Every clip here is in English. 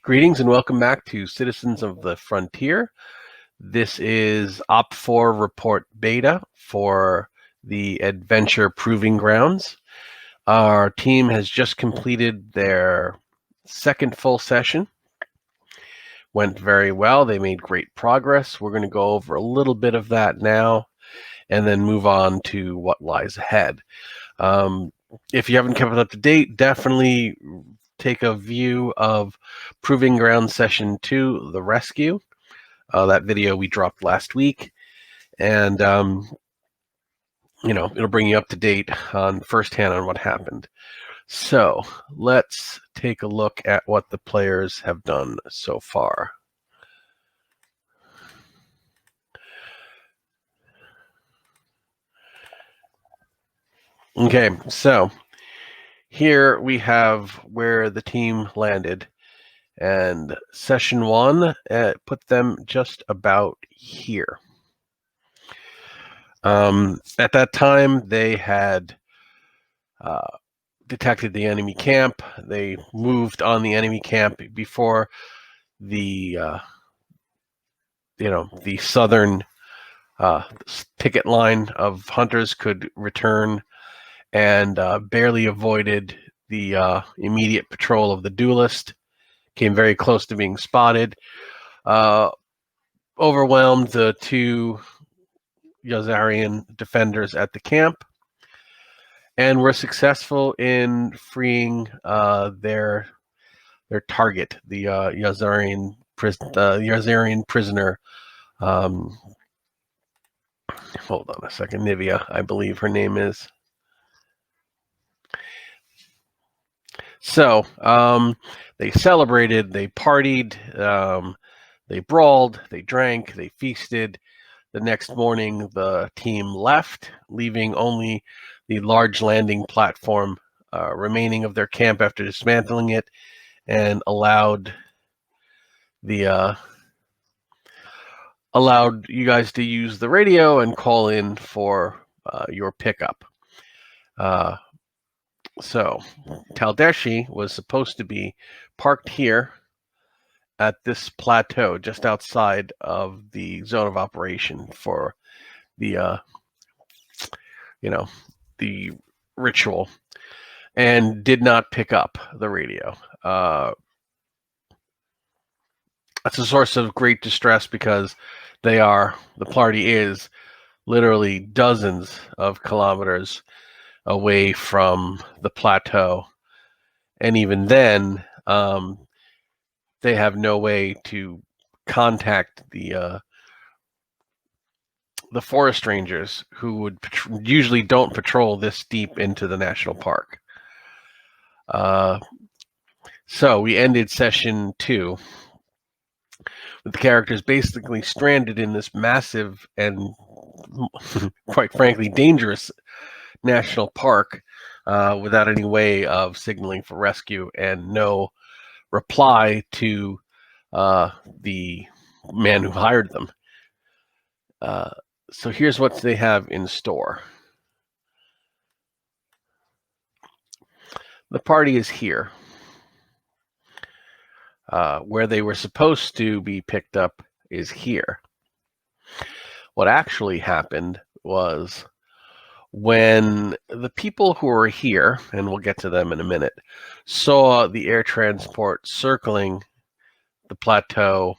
Greetings and welcome back to Citizens of the Frontier. This is OP4 report beta for the Adventure Proving Grounds. Our team has just completed their second full session. Went very well. They made great progress. We're going to go over a little bit of that now and then move on to what lies ahead. If you haven't kept it up to date, definitely take a view of Proving Ground Session 2, The Rescue. That video we dropped last week. And, it'll bring you up to date on firsthand on what happened. So let's take a look at what the players have done so far. Okay, so here we have where the team landed, and session 1 put them just about here. At that time, they had detected the enemy camp. They moved on the enemy camp before the the southern picket line of hunters could return, and barely avoided the immediate patrol of the duelist. Came very close to being spotted. Overwhelmed the two Yazarian defenders at the camp, and were successful in freeing their target, the Yazarian prisoner. Hold on a second. Nivea, I believe her name is. So they celebrated, they partied, they brawled, they drank, they feasted. The next morning, the team left, leaving only the large landing platform remaining of their camp after dismantling it, and allowed you guys to use the radio and call in for your pickup. So Taldeshi was supposed to be parked here at this plateau just outside of the zone of operation for the the ritual, and did not pick up the radio. That's a source of great distress because the party is literally dozens of kilometers away from the plateau, and even then they have no way to contact the forest rangers, who would usually don't patrol this deep into the national park. So we ended session 2 with the characters basically stranded in this massive and quite frankly dangerous national park without any way of signaling for rescue, and no reply to the man who hired them. So here's what they have in store. The party is here. Where they were supposed to be picked up is here. What actually happened was, when the people who were here, and we'll get to them in a minute, saw the air transport circling the plateau,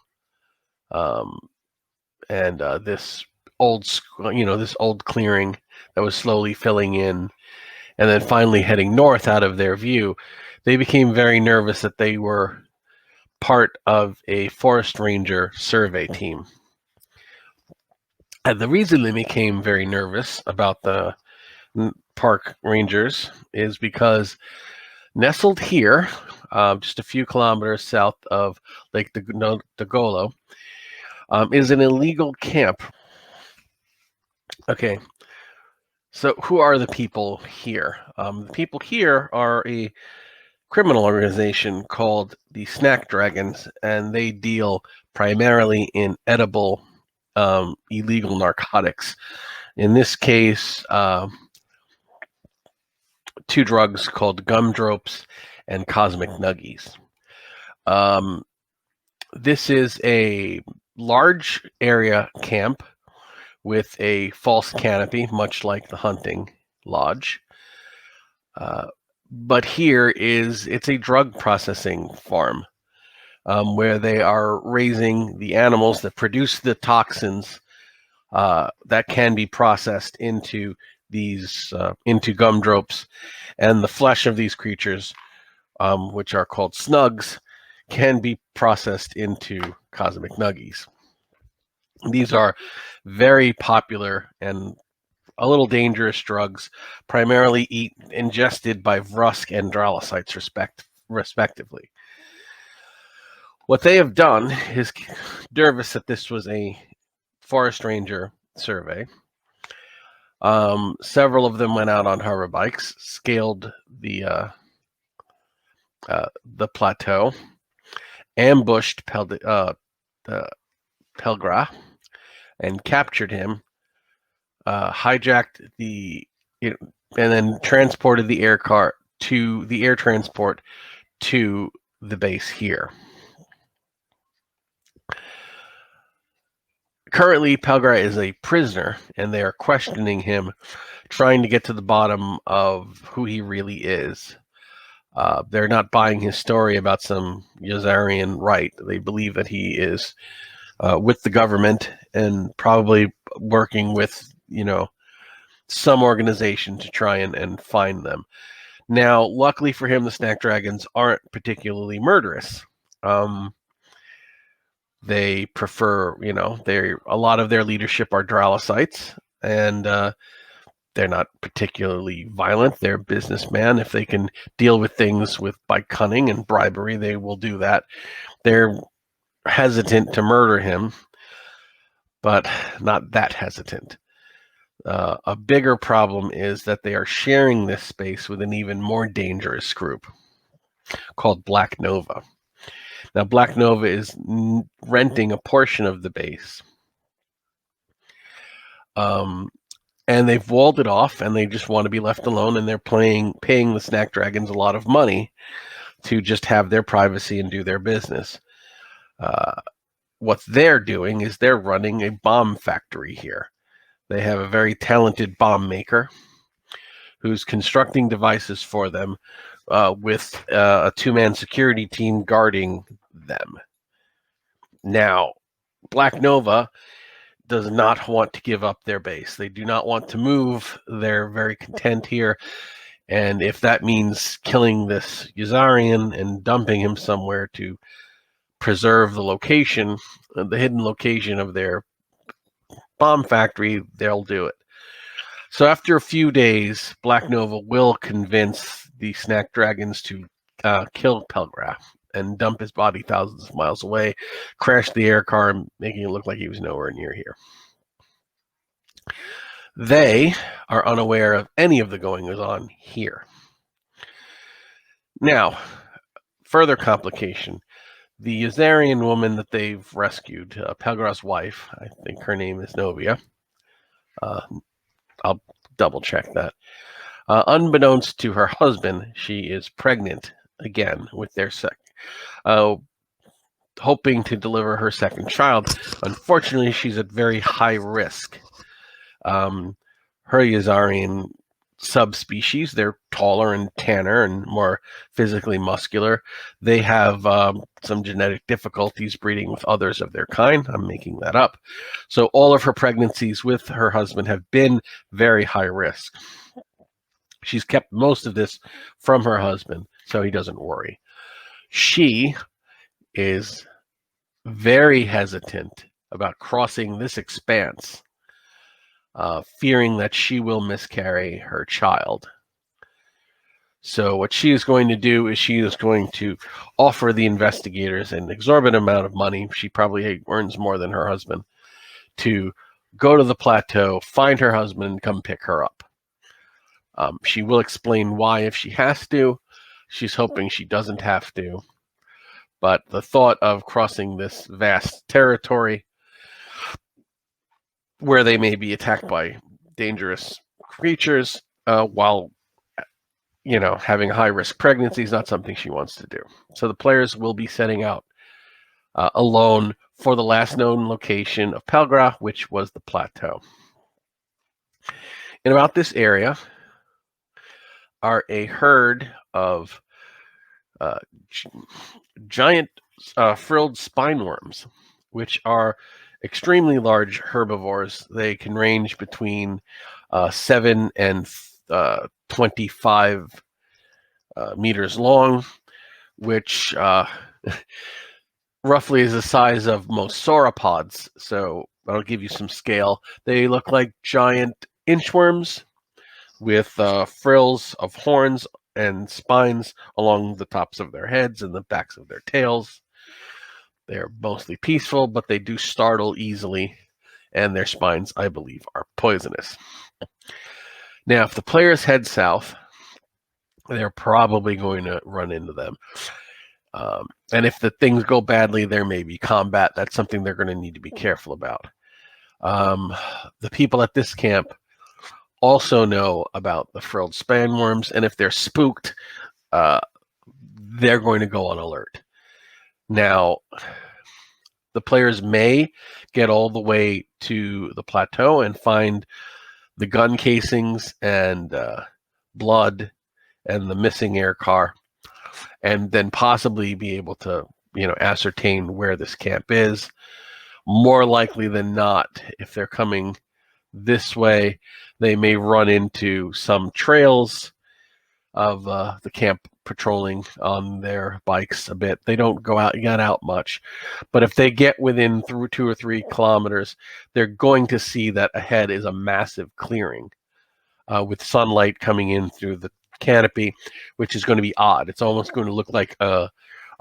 and this old clearing that was slowly filling in, and then finally heading north out of their view, they became very nervous that they were part of a forest ranger survey team. And the reason they became very nervous about the park rangers is because nestled here, just a few kilometers south of Lake Dagolo, is an illegal camp. Okay, so who are the people here? The people here are a criminal organization called the Snack Dragons, and they deal primarily in edible illegal narcotics. In this case, 2 drugs called gumdropes and cosmic nuggies. This is a large area camp with a false canopy, much like the hunting lodge. But here it's a drug processing farm where they are raising the animals that produce the toxins that can be processed into these into gumdropes, and the flesh of these creatures, which are called snugs, can be processed into cosmic nuggies. These are very popular and a little dangerous drugs, primarily ingested by Vrusk and Dralocytes, respectively. What they have done is Dervis that this was a forest ranger survey. Several of them went out on hover bikes, scaled the plateau, ambushed Pelgra, and captured him, hijacked and then transported the air transport to the base here. Currently, Pelgra is a prisoner, and they are questioning him, trying to get to the bottom of who he really is. They're not buying his story about some Yazarian rite. They believe that he is with the government and probably working with, some organization to try and find them. Now, luckily for him, the snack dragons aren't particularly murderous. They prefer, a lot of their leadership are Dralocytes, and they're not particularly violent. They're businessmen. If they can deal with things by cunning and bribery, they will do that. They're hesitant to murder him, but not that hesitant. A bigger problem is that they are sharing this space with an even more dangerous group called Black Nova. Now, Black Nova is renting a portion of the base. And they've walled it off, and they just want to be left alone, and they're paying the snack dragons a lot of money to just have their privacy and do their business. What they're doing is they're running a bomb factory here. They have a very talented bomb maker who's constructing devices for them with a two-man security team guarding them. Now, Black Nova does not want to give up their base. They do not want to move. They're very content here. And if that means killing this Yazarian and dumping him somewhere to preserve the location, the hidden location of their bomb factory, they'll do it. So after a few days, Black Nova will convince the snack dragons to kill Pelgra and dump his body thousands of miles away, crash the air car, making it look like he was nowhere near here. They are unaware of any of the goings-on here. Now, further complication. The Yazarian woman that they've rescued, Pelgra's wife, I think her name is Novia. I'll double check that. Unbeknownst to her husband, she is pregnant again with their hoping to deliver her second child. Unfortunately, she's at very high risk. Her Yazarian subspecies, they're taller and tanner and more physically muscular. They have some genetic difficulties breeding with others of their kind. I'm making that up. So all of her pregnancies with her husband have been very high risk. She's kept most of this from her husband, so he doesn't worry. She is very hesitant about crossing this expanse, fearing that she will miscarry her child. So what she is going to do is she is going to offer the investigators an exorbitant amount of money. She probably earns more than her husband, to go to the plateau, find her husband, and come pick her up. She will explain why if she has to. She's hoping she doesn't have to. But the thought of crossing this vast territory where they may be attacked by dangerous creatures while having a high-risk pregnancy is not something she wants to do. So the players will be setting out alone for the last known location of Pelgra, which was the plateau. And about this area are a herd of giant frilled spineworms, which are extremely large herbivores. They can range between 7 and 25 meters long, which roughly is the size of most sauropods. So I'll give you some scale. They look like giant inchworms with frills of horns and spines along the tops of their heads and the backs of their tails. They're mostly peaceful, but they do startle easily, and their spines, I believe, are poisonous. Now, if the players head south, they're probably going to run into them. And if the things go badly, there may be combat. That's something they're going to need to be careful about. The people at this camp also know about the frilled spineworms, and if they're spooked, they're going to go on alert. Now, the players may get all the way to the plateau and find the gun casings and blood and the missing air car, and then possibly be able to, ascertain where this camp is. More likely than not, if they're coming this way, they may run into some trails of the camp patrolling on their bikes a bit. They don't get out much, but if they get within 2 or 3 kilometers, they're going to see that ahead is a massive clearing with sunlight coming in through the canopy, which is going to be odd. It's almost going to look like a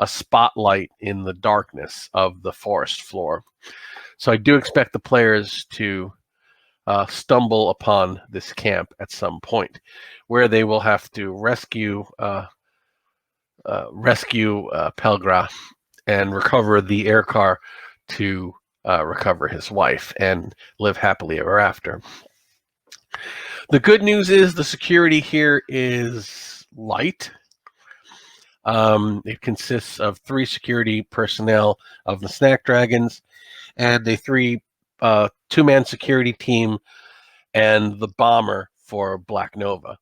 spotlight in the darkness of the forest floor. So I do expect the players to stumble upon this camp at some point, where they will have to rescue Pelgra and recover the air car to recover his wife and live happily ever after. The good news is the security here is light. It consists of 3 security personnel of the Snack Dragons and a 2-man security team and the bomber for Black Nova.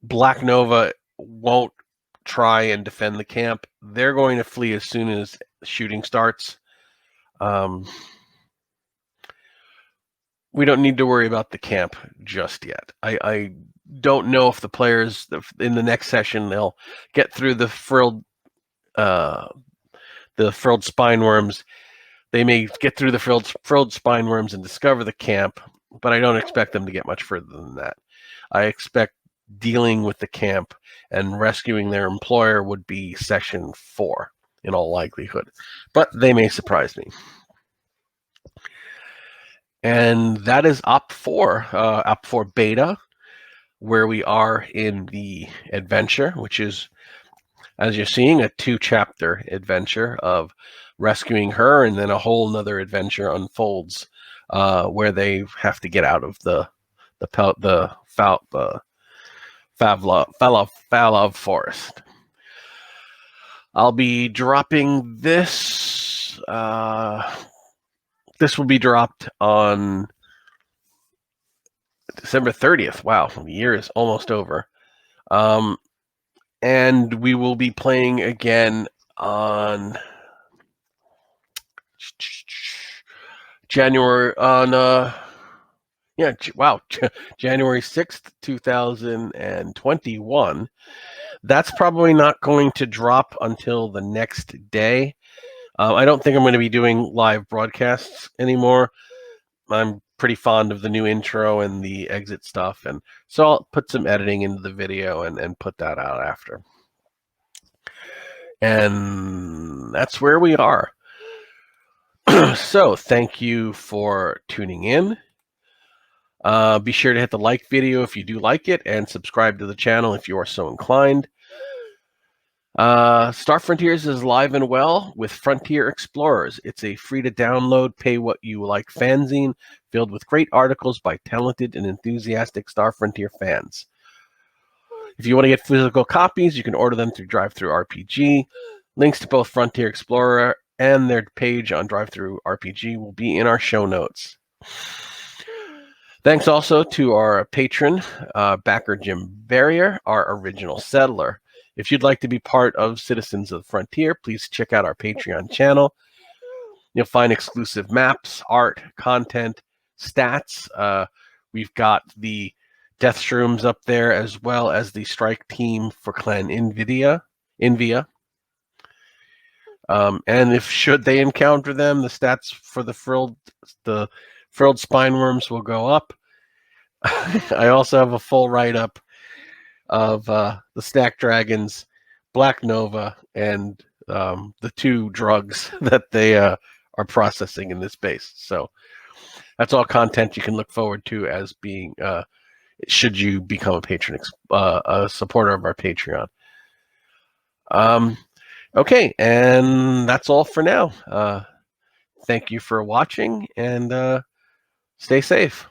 Black Nova won't try and defend the camp. They're going to flee as soon as shooting starts. We don't need to worry about the camp just yet. I don't know if the players in the next session they'll get through the frilled spineworms. They may get through the frilled spineworms and discover the camp, but I don't expect them to get much further than that. I expect dealing with the camp and rescuing their employer would be session 4 in all likelihood, but they may surprise me. And that is OP4 beta, where we are in the adventure, which is, as you're seeing, a 2-chapter adventure of rescuing her, and then a whole nother adventure unfolds where they have to get out of the Falov forest. I'll be dropping this. This will be dropped on December 30th. Wow, the year is almost over. And we will be playing again on January 6th, 2021. That's probably not going to drop until the next day. I don't think I'm going to be doing live broadcasts anymore. I'm pretty fond of the new intro and the exit stuff, and so I'll put some editing into the video and put that out after. And that's where we are. So thank you for tuning in. Be sure to hit the like video if you do like it, and subscribe to the channel if you are so inclined. Star Frontiers is live and well with Frontier Explorers. It's a free-to-download, pay-what-you-like fanzine filled with great articles by talented and enthusiastic Star Frontier fans. If you want to get physical copies, you can order them through DriveThru RPG. Links to both Frontier Explorer and their page on Drive-Thru RPG will be in our show notes. Thanks also to our patron, backer Jim Berrier, our original settler. If you'd like to be part of Citizens of the Frontier, please check out our Patreon channel. You'll find exclusive maps, art, content, stats. We've got the Death Shrooms up there, as well as the strike team for Clan Invia. And if should they encounter them, the stats for the frilled spineworms will go up. I also have a full write-up of the Stack Dragons, Black Nova, and the 2 drugs that they are processing in this base. So that's all content you can look forward to as being should you become a patron, a supporter of our Patreon. Okay, and that's all for now. Thank you for watching, and stay safe.